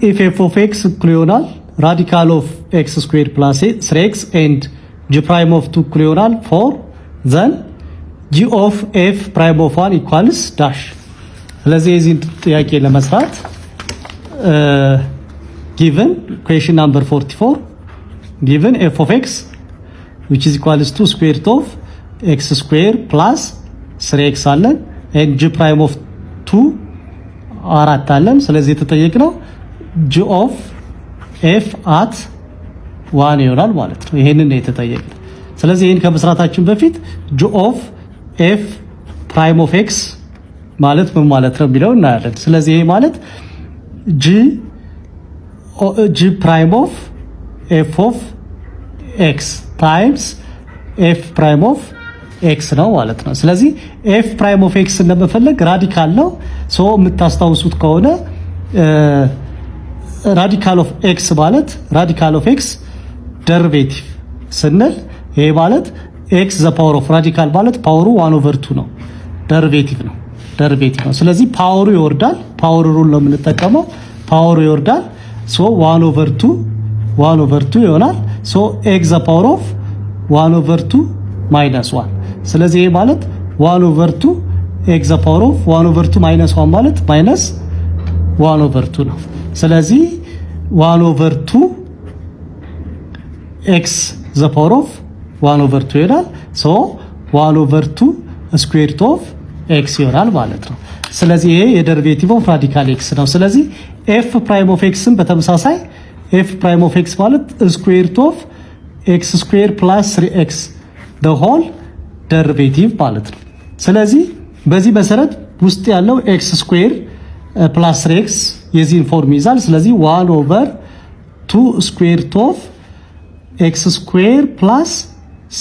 if f of x እኩል ይሆናል radical of x squared plus 3x and g prime of 2 እኩል ይሆናል 4 then g of f prime of 1 equals dash ስለዚህ እዚህ ጥያቄ ለመስራት given question number 44 given f of x which is equals to square root of x square plus 3x አለን and g prime of 2 አራት አለን ስለዚህ የተጠየቅነው g of f at 1 ይሆናል ማለት ነው ይሄንን ነው የተጠየቅነው ስለዚህ ይሄን ከመስራታችን በፊት g of f prime of x ማለት ምን ማለት ነው የሚለው እናያለን ስለዚህ ይሄ ማለት g prime of f of x times f prime of x ነው ማለት ነው ስለዚህ f prime of x እንደመፈለግ ራዲካል ነው ሶ የምታስታውሱት ከሆነ ራዲካል ኦፍ x ማለት ራዲካል ኦፍ x ደሪቬቲቭ ስንል ይሄ ማለት x the power of ራዲካል ማለት ፓወሩ 1/2 ነው ደሪቬቲቭ ነው ስለዚህ ፓወሩ ይወርዳል ፓወር ሩል ነው የምንጠቀመው ፓወሩ ይወርዳል ሶ 1/2 ይሆናል ሶ x the power of 1/2 minus 1 ስለዚህ ይሄ ማለት 1/2 x the power of 1/2 minus 1 ማለት minus 1/2 ነው ስለዚህ 1/2 x the power of 1/2 ይሆናል ሶ 1/2 square root of x ይሆናል ማለት ነው ስለዚህ ይሄ የደሪቬቲቭ ኦፍ ራዲካል x ነው ስለዚህ f prime of x ን በተመሳሳይ f prime of x ማለት square root of x square plus 3x the whole derivative ማለት ነው ስለዚህ በዚህ መሰረት ውስጥ ያለው x square plus 3x የዚህን ፎርም ይዛል ስለዚህ 1/2 square root of x square plus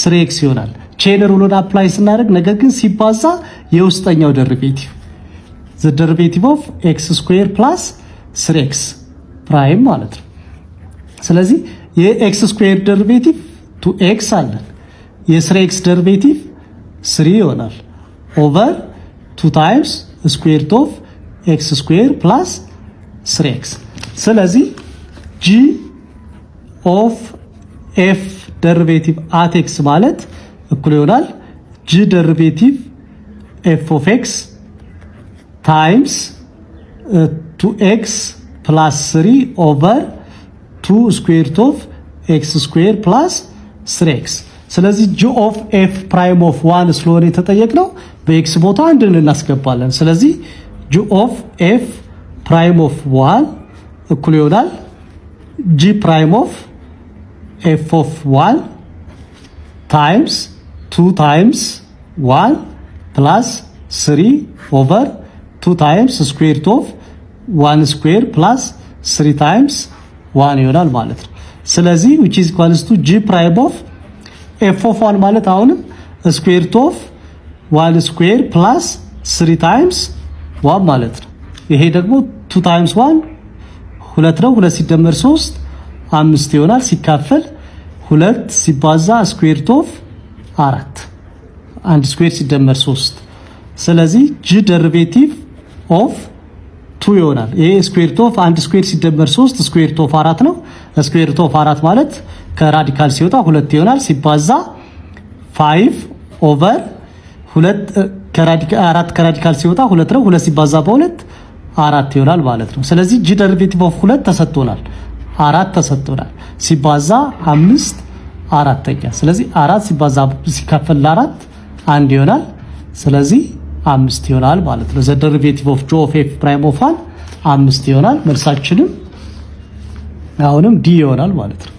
3x ይሆናል ቼን ሩልን አፕላይ ስናደርግ ነገር ግን ሲባዛ የውስጠኛው ደሪቬቲቭ the derivative of x square plus 3x prime ማለት ነው ስለዚህ የx square derivative 2x አለን የ3x derivative 3 ይሆናል over 2 times square root of x square plus 3x ስለዚህ g of f derivative at x ማለት እኩል ይሆናል g derivative f of x times 2x plus 3 over 2 square root of x square plus 3x ስለዚህ g of f prime of 1 ስለሆነ የተጠየቅነው በx ቦታ አንድን እናስገባለን ስለዚህ g of f prime of 1 እኩል ይሆናል g prime of f of 1 times 2 times 1 plus 3 over 2 times square root of 1 square plus 3 times 1 ይሆናል ማለት ነው ስለዚህ which is equals to g prime of f of 1 ማለት አሁንም square root of 1 square plus 3 times 1 ማለት ነው ይሄ ደግሞ 2 times 1 2 ነው 2 ሲደመር 3 5 ይሆናል ሲካፈል 2 ሲባዛ square root of 4 አንድ ስኩዌር ሲደመር 3 ስለዚህ g derivative of 2 ይሆናል ይሄ ስኩዌር ሩት ኦፍ አንድ ስኩዌር ሲደመር 3 ስኩዌር ሩት ኦፍ 4 ነው ስኩዌር ሩት ኦፍ 4 ማለት ከራዲካል ሲወጣ 2 ይሆናል ሲባዛ 5 ኦቨር 2 ከራዲካል ሲወጣ 2 ነው 2 ሲባዛ በ2 4 ይሆናል ማለት ነው ስለዚህ g derivative of 2 ተሰጥቶናል 4 ተሰጥቶናል ሲባዛ 5 አራተኛ ስለዚህ 4 ሲባዛ ሲካፈል ለ4 1 ይሆናል ስለዚህ 5 ይሆናል ማለት ነው the derivative of g of f prime of 1 5 ይሆናል መልሳችንም አሁንም d ይሆናል ማለት ነው